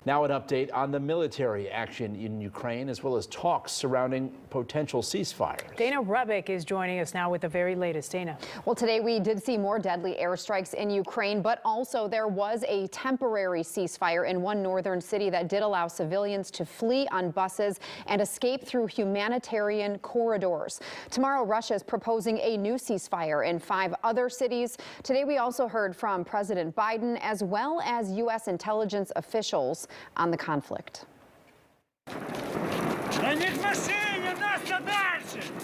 Now an update on the military action in Ukraine, as well as talks surrounding potential ceasefires. Dana Rebick is joining us now with the very latest. Dana. Well, today we did see more deadly airstrikes in Ukraine, but also there was a temporary ceasefire in one northern city that did allow civilians to flee on buses and escape through humanitarian corridors. Tomorrow, Russia is proposing a new ceasefire in 5 other cities. Today, we also heard from President Biden as well as U.S. intelligence officials on the conflict.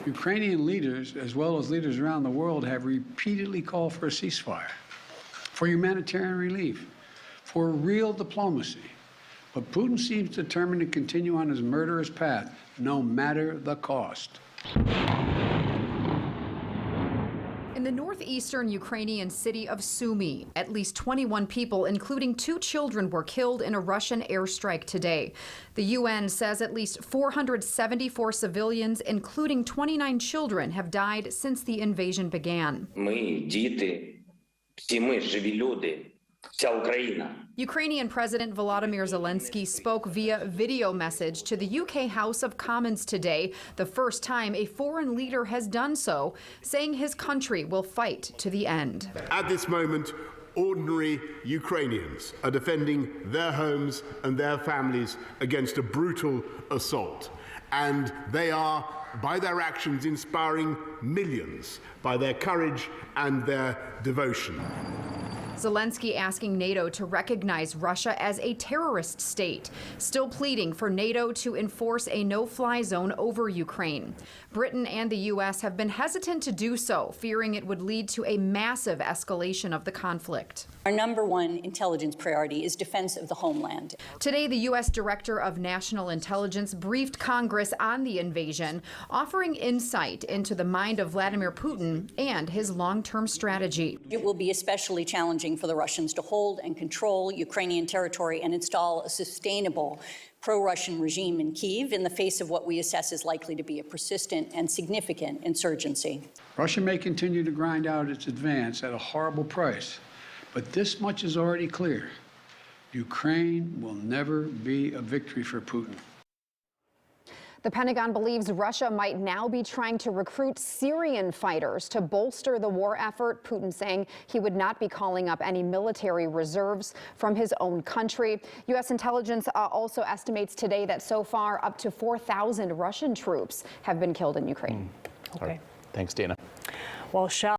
Ukrainian leaders, as well as leaders around the world, have repeatedly called for a ceasefire, for humanitarian relief, for real diplomacy. But Putin seems determined to continue on his murderous path, no matter the cost. In the northeastern Ukrainian city of Sumy, at least 21 people, including 2 children, were killed in a Russian airstrike today. The UN says at least 474 civilians, including 29 children, have died since the invasion began. Ми, діти, всі ми живі люди. Вся Україна. Ukrainian President Volodymyr Zelensky spoke via video message to the UK House of Commons today, the first time a foreign leader has done so, saying his country will fight to the end. At this moment, ordinary Ukrainians are defending their homes and their families against a brutal assault. And they are, by their actions, inspiring millions by their courage and their devotion. Zelensky asking NATO to recognize Russia as a terrorist state, still pleading for NATO to enforce a no-fly zone over Ukraine. Britain and the U.S. have been hesitant to do so, fearing it would lead to a massive escalation of the conflict. Our number one intelligence priority is defense of the homeland. Today, the U.S. Director of National Intelligence briefed Congress on the invasion, offering insight into the mind of Vladimir Putin and his long-term strategy. It will be especially challenging for the Russians to hold and control Ukrainian territory and install a sustainable pro-Russian regime in Kyiv in the face of what we assess is likely to be a persistent and significant insurgency. Russia may continue to grind out its advance at a horrible price, but this much is already clear. Ukraine will never be a victory for Putin. The Pentagon believes Russia might now be trying to recruit Syrian fighters to bolster the war effort. Putin saying he would not be calling up any military reserves from his own country. U.S. intelligence also estimates today that so far up to 4,000 Russian troops have been killed in Ukraine. Okay. Thanks, Dana. Well,